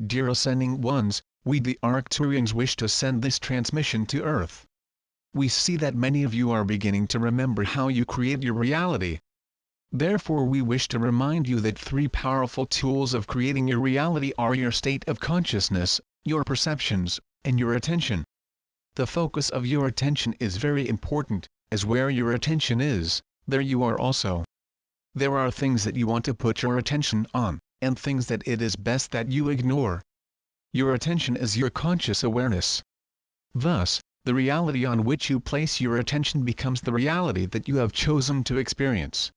Dear Ascending Ones, we the Arcturians wish to send this transmission to Earth. We see that many of you are beginning to remember how you create your reality. Therefore we wish to remind you that three powerful tools of creating your reality are your state of consciousness, your perceptions, and your attention. The focus of your attention is very important, as where your attention is, there you are also. There are things that you want to put your attention on, and things that it is best that you ignore. Your attention is your conscious awareness. Thus, the reality on which you place your attention becomes the reality that you have chosen to experience.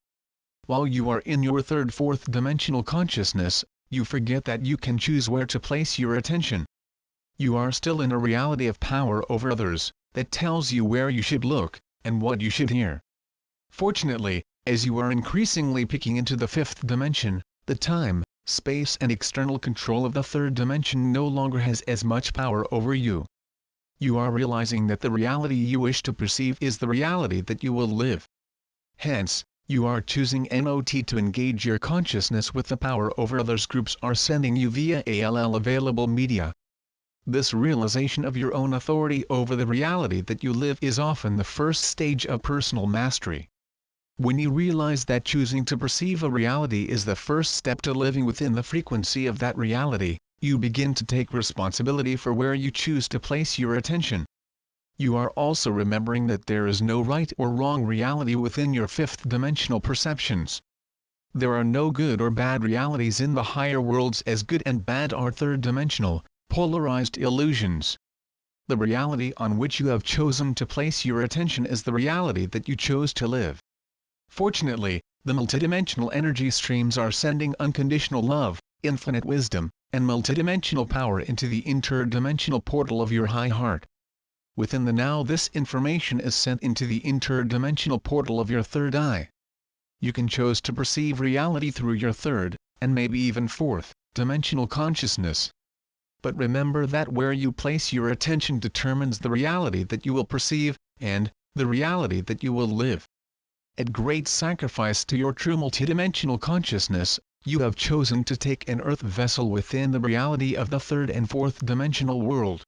While you are in your third, fourth dimensional consciousness, you forget that you can choose where to place your attention. You are still in a reality of power over others, that tells you where you should look, and what you should hear. Fortunately, as you are increasingly peeking into the fifth dimension, the time, space and external control of the third dimension no longer has as much power over you. You are realizing that the reality you wish to perceive is the reality that you will live. Hence, you are choosing not to engage your consciousness with the power over others groups are sending you via all available media. This realization of your own authority over the reality that you live is often the first stage of personal mastery. When you realize that choosing to perceive a reality is the first step to living within the frequency of that reality, you begin to take responsibility for where you choose to place your attention. You are also remembering that there is no right or wrong reality within your fifth dimensional perceptions. There are no good or bad realities in the higher worlds, as good and bad are third dimensional, polarized illusions. The reality on which you have chosen to place your attention is the reality that you chose to live. Fortunately, the multidimensional energy streams are sending unconditional love, infinite wisdom, and multidimensional power into the interdimensional portal of your high heart. Within the now, this information is sent into the interdimensional portal of your third eye. You can choose to perceive reality through your third, and maybe even fourth, dimensional consciousness. But remember that where you place your attention determines the reality that you will perceive, and the reality that you will live. At great sacrifice to your true multidimensional consciousness, you have chosen to take an earth vessel within the reality of the third and fourth dimensional world.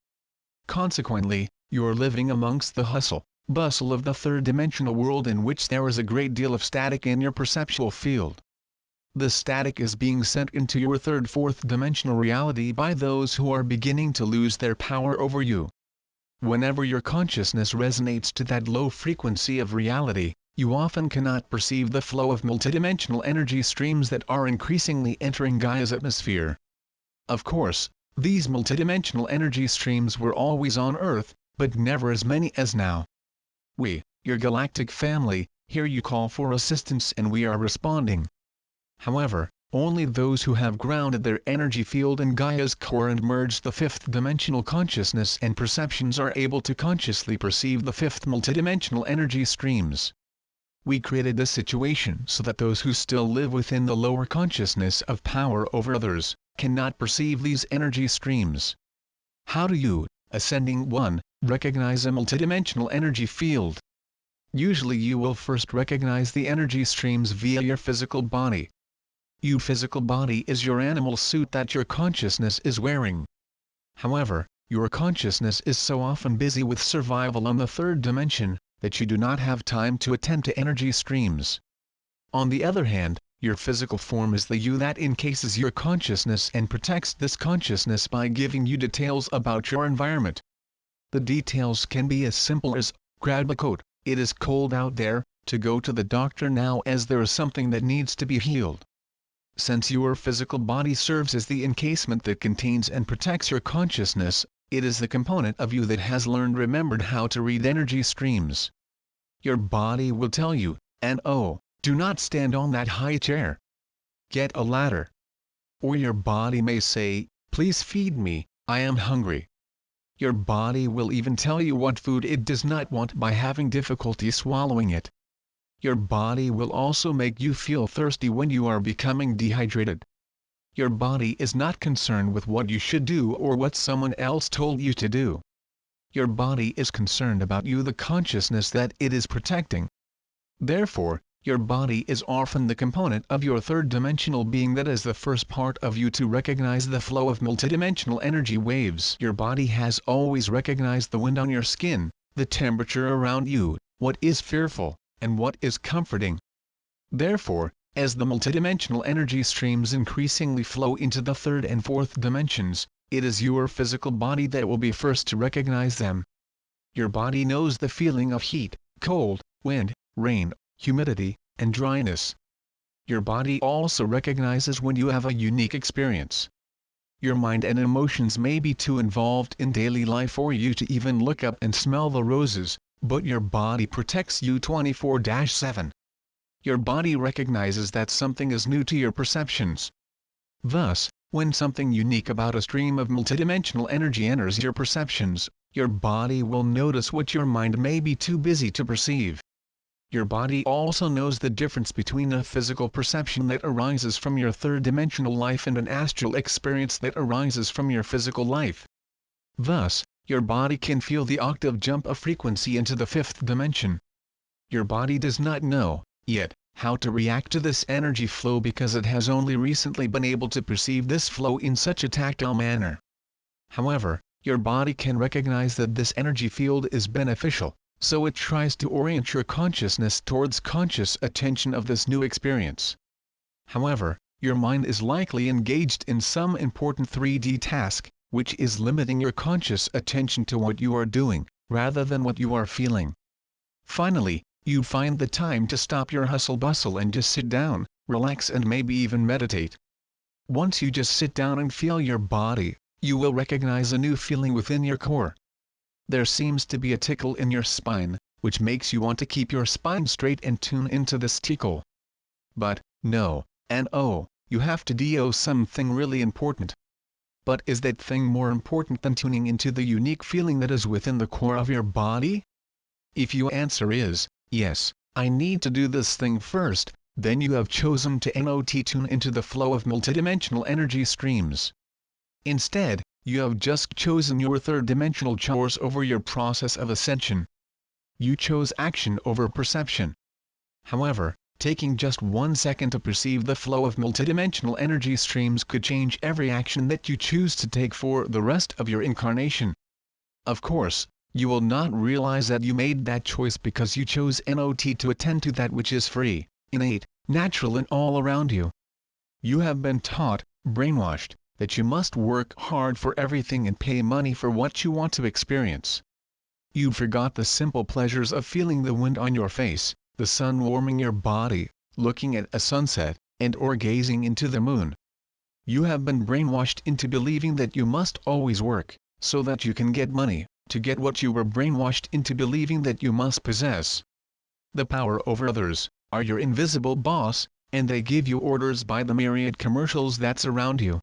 Consequently, you are living amongst the hustle, bustle of the third dimensional world, in which there is a great deal of static in your perceptual field. The static is being sent into your third, fourth dimensional reality by those who are beginning to lose their power over you. Whenever your consciousness resonates to that low frequency of reality, you often cannot perceive the flow of multidimensional energy streams that are increasingly entering Gaia's atmosphere. Of course, these multidimensional energy streams were always on Earth, but never as many as now. We, your galactic family, hear you call for assistance and we are responding. However, only those who have grounded their energy field in Gaia's core and merged the fifth dimensional consciousness and perceptions are able to consciously perceive the fifth multidimensional energy streams. We created this situation so that those who still live within the lower consciousness of power over others, cannot perceive these energy streams. How do you, Ascending One, recognize a multidimensional energy field? Usually you will first recognize the energy streams via your physical body. Your physical body is your animal suit that your consciousness is wearing. However, your consciousness is so often busy with survival on the third dimension, that you do not have time to attend to energy streams. On the other hand, your physical form is the you that encases your consciousness and protects this consciousness by giving you details about your environment. The details can be as simple as, grab a coat, it is cold out there, to go to the doctor now as there is something that needs to be healed. Since your physical body serves as the encasement that contains and protects your consciousness, it is the component of you that has remembered how to read energy streams. Your body will tell you, and oh, do not stand on that high chair. Get a ladder. Or your body may say, please feed me, I am hungry. Your body will even tell you what food it does not want by having difficulty swallowing it. Your body will also make you feel thirsty when you are becoming dehydrated. Your body is not concerned with what you should do or what someone else told you to do. Your body is concerned about you, the consciousness that it is protecting. Therefore, Your body is often the component of your third-dimensional being that is the first part of you to recognize the flow of multidimensional energy waves. Your body has always recognized the wind on your skin, the temperature around you, what is fearful, and what is comforting. Therefore, as the multidimensional energy streams increasingly flow into the third and fourth dimensions, it is your physical body that will be first to recognize them. Your body knows the feeling of heat, cold, wind, rain, humidity, and dryness. Your body also recognizes when you have a unique experience. Your mind and emotions may be too involved in daily life for you to even look up and smell the roses, but your body protects you 24/7. Your body recognizes that something is new to your perceptions. Thus, when something unique about a stream of multidimensional energy enters your perceptions, your body will notice what your mind may be too busy to perceive. Your body also knows the difference between a physical perception that arises from your third-dimensional life and an astral experience that arises from your physical life. Thus, your body can feel the octave jump of frequency into the fifth dimension. Your body does not know, yet, how to react to this energy flow because it has only recently been able to perceive this flow in such a tactile manner. However, your body can recognize that this energy field is beneficial, so it tries to orient your consciousness towards conscious attention of this new experience. However, your mind is likely engaged in some important 3D task, which is limiting your conscious attention to what you are doing, rather than what you are feeling. Finally, you find the time to stop your hustle-bustle and just sit down, relax and maybe even meditate. Once you just sit down and feel your body, you will recognize a new feeling within your core. There seems to be a tickle in your spine, which makes you want to keep your spine straight and tune into this tickle. But, no, and oh, you have to do something really important. But is that thing more important than tuning into the unique feeling that is within the core of your body? If your answer is, yes, I need to do this thing first, then you have chosen to not tune into the flow of multidimensional energy streams. Instead, you have just chosen your third-dimensional chores over your process of ascension. You chose action over perception. However, taking just 1 second to perceive the flow of multidimensional energy streams could change every action that you choose to take for the rest of your incarnation. Of course, you will not realize that you made that choice because you chose not to attend to that which is free, innate, natural and all around you. You have been taught, brainwashed, that you must work hard for everything and pay money for what you want to experience. You forgot the simple pleasures of feeling the wind on your face, the sun warming your body, looking at a sunset, and/or gazing into the moon. You have been brainwashed into believing that you must always work, so that you can get money, to get what you were brainwashed into believing that you must possess. The power over others, are your invisible boss, and they give you orders by the myriad commercials that surround you.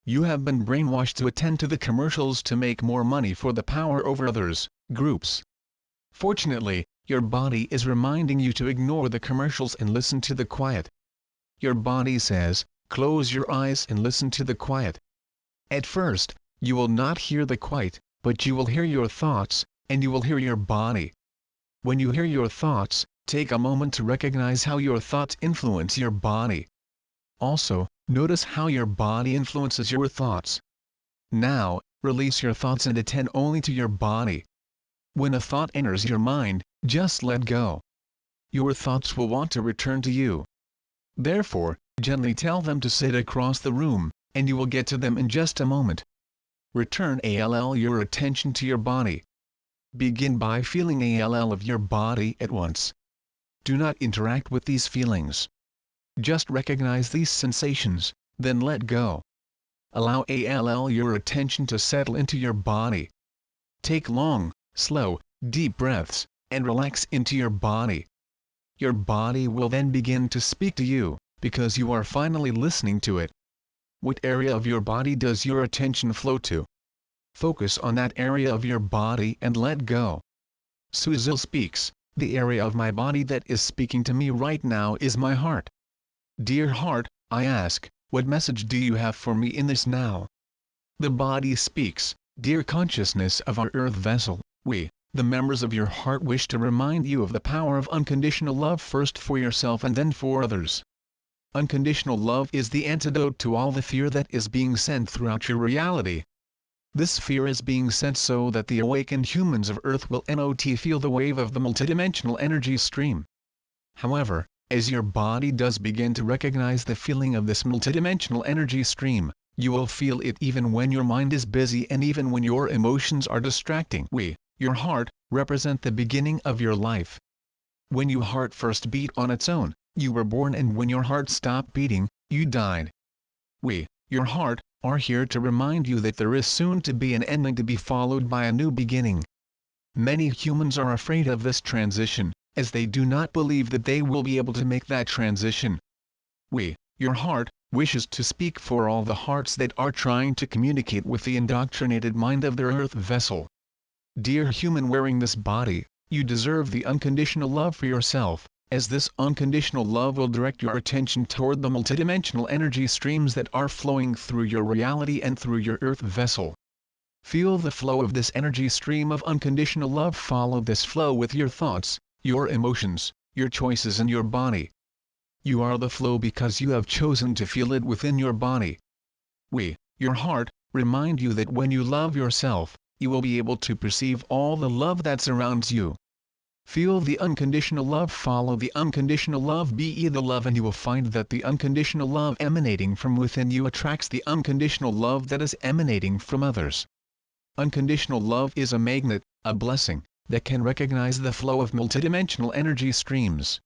You have been brainwashed to attend to the commercials to make more money for the power over others, groups. Fortunately, your body is reminding you to ignore the commercials and listen to the quiet. Your body says, close your eyes and listen to the quiet. At first, you will not hear the quiet, but you will hear your thoughts, and you will hear your body. When you hear your thoughts, take a moment to recognize how your thoughts influence your body. Also, notice how your body influences your thoughts. Now, release your thoughts and attend only to your body. When a thought enters your mind, just let go. Your thoughts will want to return to you. Therefore, gently tell them to sit across the room, and you will get to them in just a moment. Return your attention to your body. Begin by feeling of your body at once. Do not interact with these feelings. Just recognize these sensations, then let go. Allow your attention to settle into your body. Take long, slow, deep breaths, and relax into your body. Your body will then begin to speak to you, because you are finally listening to it. What area of your body does your attention flow to? Focus on that area of your body and let go. Suzil speaks, the area of my body that is speaking to me right now is my heart. Dear heart, I ask, what message do you have for me in this now? The body speaks, dear consciousness of our earth vessel, we, The members of your heart wish to remind you of the power of unconditional love, first for yourself and then for others. Unconditional love is the antidote to all the fear that is being sent throughout your reality. This fear is being sent so that the awakened humans of Earth will not feel the wave of the multidimensional energy stream. However, as your body does begin to recognize the feeling of this multidimensional energy stream, you will feel it even when your mind is busy and even when your emotions are distracting. Your heart, represent the beginning of your life. When your heart first beat on its own, you were born, and when your heart stopped beating, you died. Your heart, are here to remind you that there is soon to be an ending to be followed by a new beginning. Many humans are afraid of this transition, as they do not believe that they will be able to make that transition. Your heart, wishes to speak for all the hearts that are trying to communicate with the indoctrinated mind of their earth vessel. Dear human wearing this body, you deserve the unconditional love for yourself, as this unconditional love will direct your attention toward the multidimensional energy streams that are flowing through your reality and through your earth vessel. Feel the flow of this energy stream of unconditional love. Follow this flow with your thoughts, your emotions, your choices and your body. You are the flow because you have chosen to feel it within your body. Your heart, remind you that when you love yourself, you will be able to perceive all the love that surrounds you. Feel the unconditional love, follow the unconditional love, be the love, and you will find that the unconditional love emanating from within you attracts the unconditional love that is emanating from others. Unconditional love is a magnet, a blessing, that can recognize the flow of multidimensional energy streams.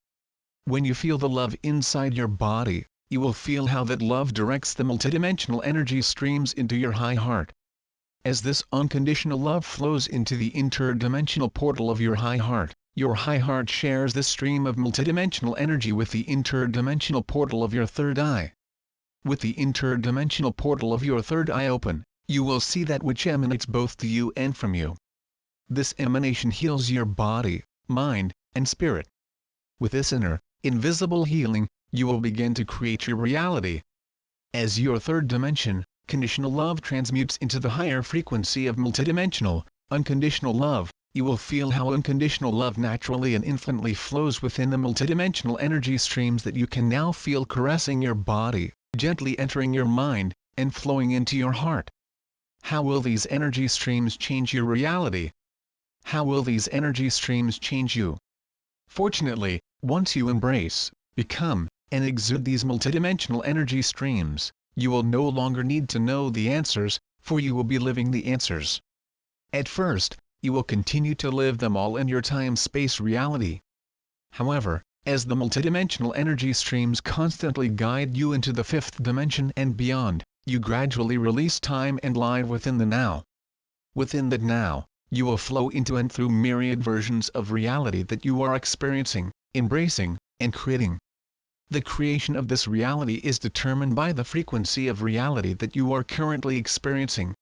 When you feel the love inside your body, you will feel how that love directs the multidimensional energy streams into your high heart. As this unconditional love flows into the interdimensional portal of your high heart shares this stream of multidimensional energy with the interdimensional portal of your third eye. With the interdimensional portal of your third eye open, you will see that which emanates both to you and from you. This emanation heals your body, mind, and spirit. With this inner, invisible healing, you will begin to create your reality. As your third dimension, conditional love transmutes into the higher frequency of multidimensional, unconditional love, you will feel how unconditional love naturally and infinitely flows within the multidimensional energy streams that you can now feel caressing your body, gently entering your mind, and flowing into your heart. How will these energy streams change your reality? How will these energy streams change you? Fortunately, once you embrace, become, and exude these multidimensional energy streams, you will no longer need to know the answers, for you will be living the answers. At first, you will continue to live them all in your time-space reality. However, as the multidimensional energy streams constantly guide you into the fifth dimension and beyond, you gradually release time and live within the now. Within the now, you will flow into and through myriad versions of reality that you are experiencing, embracing, and creating. The creation of this reality is determined by the frequency of reality that you are currently experiencing.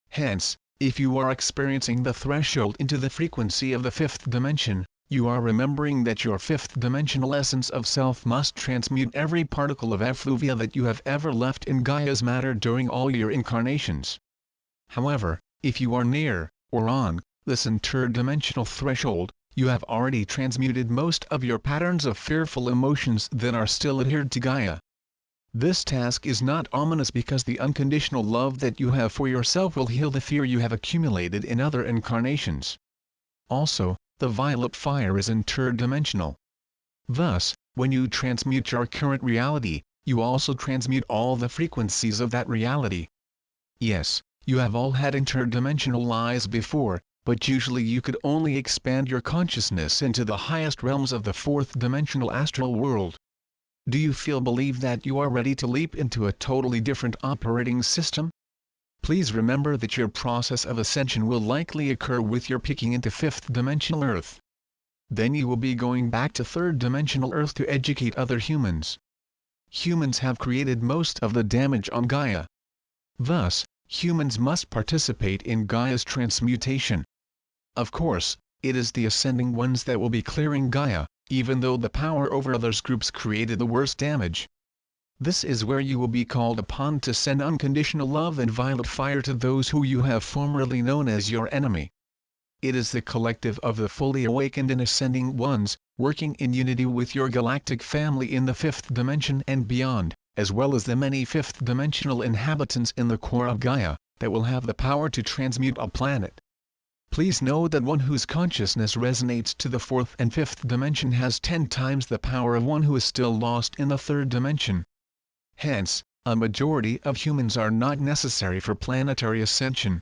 Hence, if you are experiencing the threshold into the frequency of the fifth dimension, you are remembering that your fifth dimensional essence of self must transmute every particle of effluvia that you have ever left in Gaia's matter during all your incarnations. However, if you are near, or on, this interdimensional threshold, you have already transmuted most of your patterns of fearful emotions that are still adhered to Gaia. This task is not ominous because the unconditional love that you have for yourself will heal the fear you have accumulated in other incarnations. Also, the violet fire is interdimensional. Thus, when you transmute your current reality, you also transmute all the frequencies of that reality. Yes, you have all had interdimensional lives before, but usually you could only expand your consciousness into the highest realms of the fourth dimensional astral world. Do you believe that you are ready to leap into a totally different operating system? Please remember that your process of ascension will likely occur with your peaking into fifth dimensional Earth. Then you will be going back to third dimensional Earth to educate other humans. Humans have created most of the damage on Gaia. Thus, humans must participate in Gaia's transmutation. Of course, it is the ascending ones that will be clearing Gaia, even though the power over others groups created the worst damage. This is where you will be called upon to send unconditional love and violet fire to those who you have formerly known as your enemy. It is the collective of the fully awakened and ascending ones, working in unity with your galactic family in the fifth dimension and beyond, as well as the many fifth-dimensional inhabitants in the core of Gaia, that will have the power to transmute a planet. Please know that one whose consciousness resonates to the fourth and fifth dimension has 10 times the power of one who is still lost in the third dimension. Hence, a majority of humans are not necessary for planetary ascension.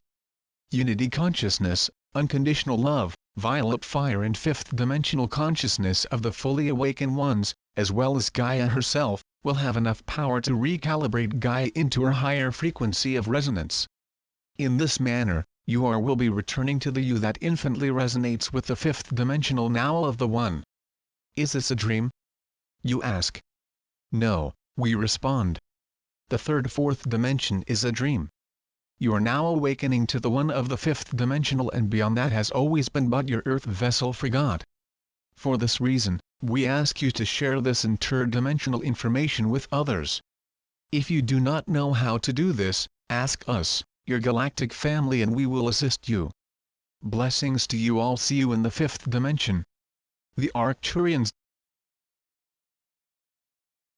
Unity consciousness, unconditional love, violet fire and fifth-dimensional consciousness of the fully awakened ones, as well as Gaia herself, will have enough power to recalibrate Gaia into her higher frequency of resonance. In this manner, you will be returning to the you that infinitely resonates with the fifth-dimensional now of the One. Is this a dream? You ask. No, we respond. The third-fourth dimension is a dream. You are now awakening to the One of the fifth-dimensional, and beyond that has always been but your earth vessel for God. For this reason, we ask you to share this interdimensional information with others. If you do not know how to do this, ask us, your galactic family, and we will assist you. Blessings to you all. See you in the fifth dimension. The Arcturians.